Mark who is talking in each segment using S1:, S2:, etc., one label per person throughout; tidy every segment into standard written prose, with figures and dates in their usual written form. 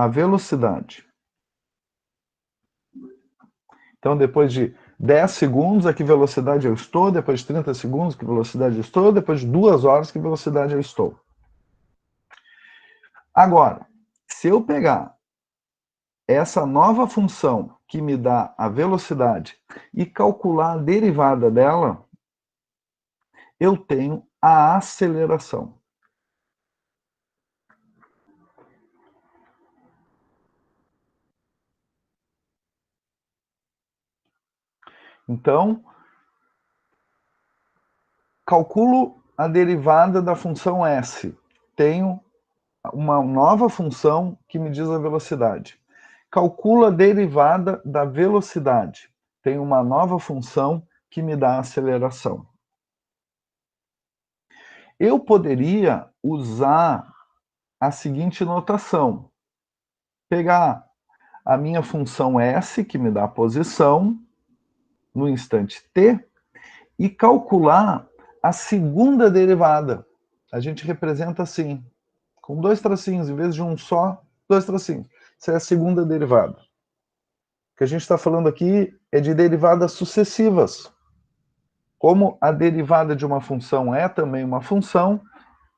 S1: a velocidade. Então, depois de 10 segundos, a que velocidade eu estou, depois de 30 segundos, que velocidade eu estou, depois de 2 horas, que velocidade eu estou. Agora, se eu pegar essa nova função que me dá a velocidade e calcular a derivada dela, eu tenho a aceleração. Então, calculo a derivada da função s. Tenho uma nova função que me diz a velocidade. Calculo a derivada da velocidade. Tenho uma nova função que me dá a aceleração. Eu poderia usar a seguinte notação. Pegar a minha função s, que me dá a posição, no instante t, e calcular a segunda derivada. A gente representa assim, com 2 tracinhos, em vez de um só, 2 tracinhos. Essa é a segunda derivada. O que a gente está falando aqui é de derivadas sucessivas. Como a derivada de uma função é também uma função,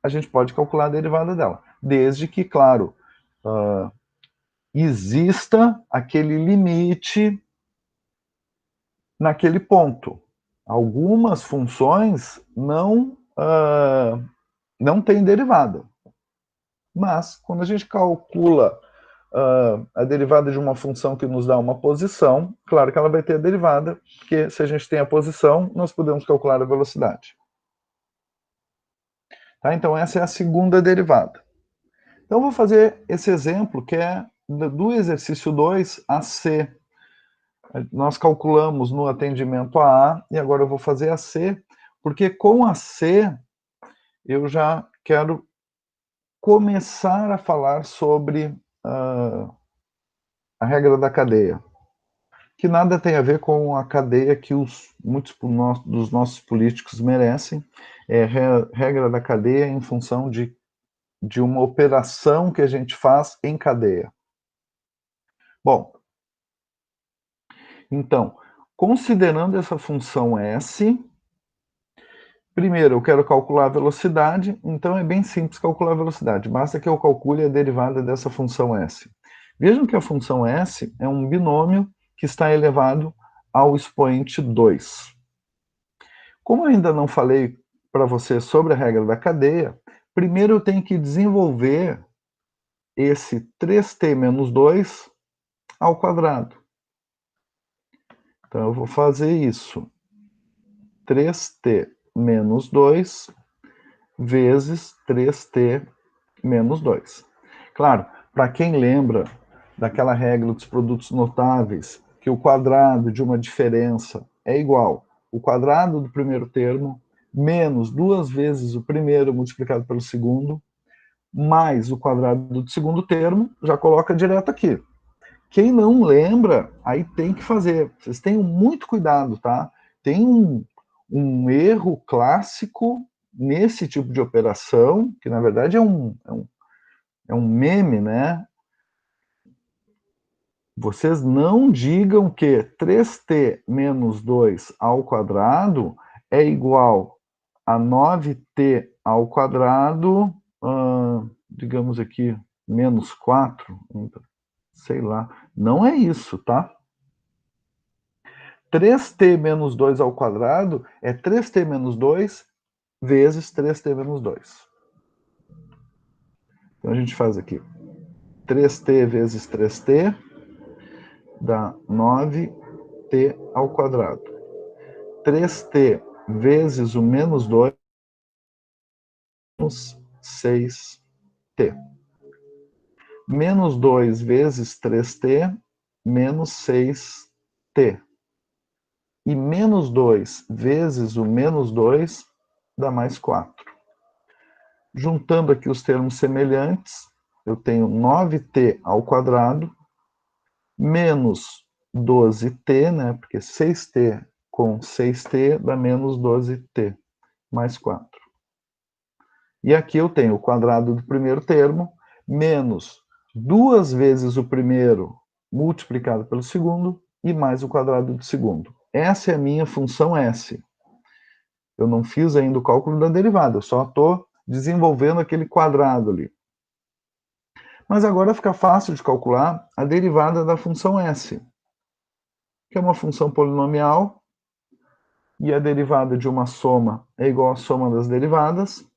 S1: a gente pode calcular a derivada dela. Desde que, claro, exista aquele limite naquele ponto. Algumas funções não têm derivada. Mas, quando a gente calcula a derivada de uma função que nos dá uma posição, claro que ela vai ter a derivada, porque se a gente tem a posição, nós podemos calcular a velocidade. Tá? Então, essa é a segunda derivada. Então, eu vou fazer esse exemplo, que é do exercício 2, a C. Nós calculamos no atendimento A, e agora eu vou fazer a C, porque com a C, eu já quero começar a falar sobre a regra da cadeia, que nada tem a ver com a cadeia que muitos dos nossos políticos merecem, é regra da cadeia em função de uma operação que a gente faz em cadeia. Bom, então, considerando essa função S, primeiro eu quero calcular a velocidade, então é bem simples calcular a velocidade, basta que eu calcule a derivada dessa função S. Vejam que a função S é um binômio que está elevado ao expoente 2. Como eu ainda não falei para você sobre a regra da cadeia, primeiro eu tenho que desenvolver esse 3t menos 2 ao quadrado. Então eu vou fazer isso. 3t menos 2 vezes 3t menos 2. Claro, para quem lembra daquela regra dos produtos notáveis, que o quadrado de uma diferença é igual ao quadrado do primeiro termo menos 2 vezes o primeiro multiplicado pelo segundo, mais o quadrado do segundo termo, já coloca direto aqui. Quem não lembra, aí tem que fazer. Vocês tenham muito cuidado, tá? Tem um erro clássico nesse tipo de operação, que na verdade é um meme, né? Vocês não digam que 3t menos 2 ao quadrado é igual a 9t ao quadrado, digamos aqui, menos 4, sei lá. Não é isso, tá? 3t menos 2 ao quadrado é 3t menos 2 vezes 3t menos 2. Então a gente faz aqui 3t vezes 3t dá 9t ao quadrado. 3t vezes o menos 2, menos 6t. Menos 2 vezes 3t, menos 6t. E menos 2 vezes o menos 2 dá mais 4. Juntando aqui os termos semelhantes, eu tenho 9t ao quadrado, menos 12t, né, porque 6t com 6t dá menos 12t, mais 4. E aqui eu tenho o quadrado do primeiro termo, menos 2 vezes o primeiro multiplicado pelo segundo e mais o quadrado do segundo. Essa é a minha função S. Eu não fiz ainda o cálculo da derivada, eu só estou desenvolvendo aquele quadrado ali. Mas agora fica fácil de calcular a derivada da função S, que é uma função polinomial, e a derivada de uma soma é igual à soma das derivadas.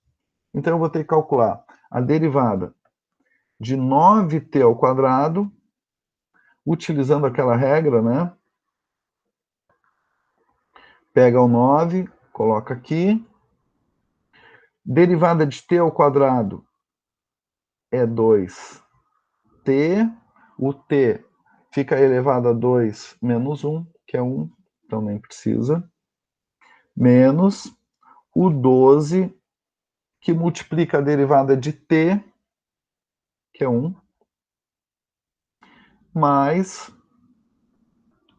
S1: Então eu vou ter que calcular a derivada de 9t ao quadrado, utilizando aquela regra, né? Pega o 9, coloca aqui. Derivada de t ao quadrado é 2t. O t fica elevado a 2 menos 1, que é 1, então nem precisa. Menos o 12, que multiplica a derivada de t, que é 1, mais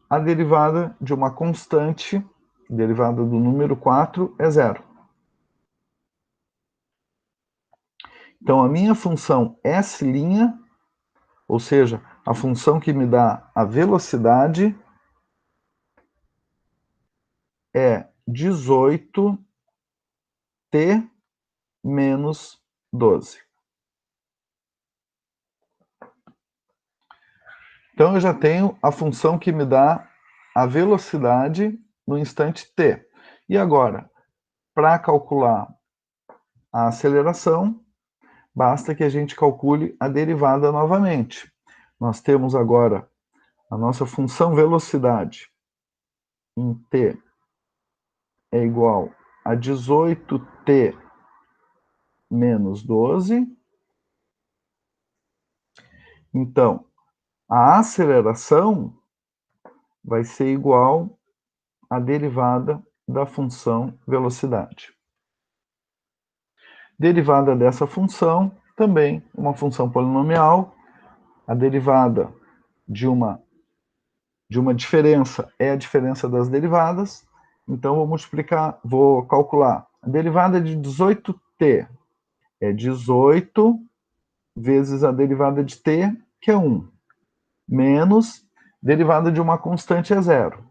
S1: a derivada de uma constante, derivada do número 4, é 0. Então, a minha função S', ou seja, a função que me dá a velocidade, é 18t menos 12. Então, eu já tenho a função que me dá a velocidade no instante t. E agora, para calcular a aceleração, basta que a gente calcule a derivada novamente. Nós temos agora a nossa função velocidade em t é igual a 18t menos 12. Então, a aceleração vai ser igual à derivada da função velocidade. Derivada dessa função, também uma função polinomial. A derivada de uma diferença é a diferença das derivadas. Então, vou calcular. A derivada de 18t é 18 vezes a derivada de t, que é 1, menos derivada de uma constante é 0.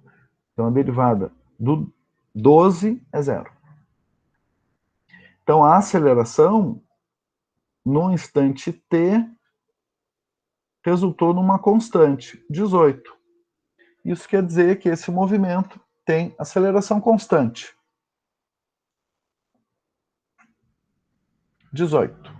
S1: Então, a derivada do 12 é 0. Então, a aceleração, no instante t, resultou numa constante, 18. Isso quer dizer que esse movimento tem aceleração constante, 18.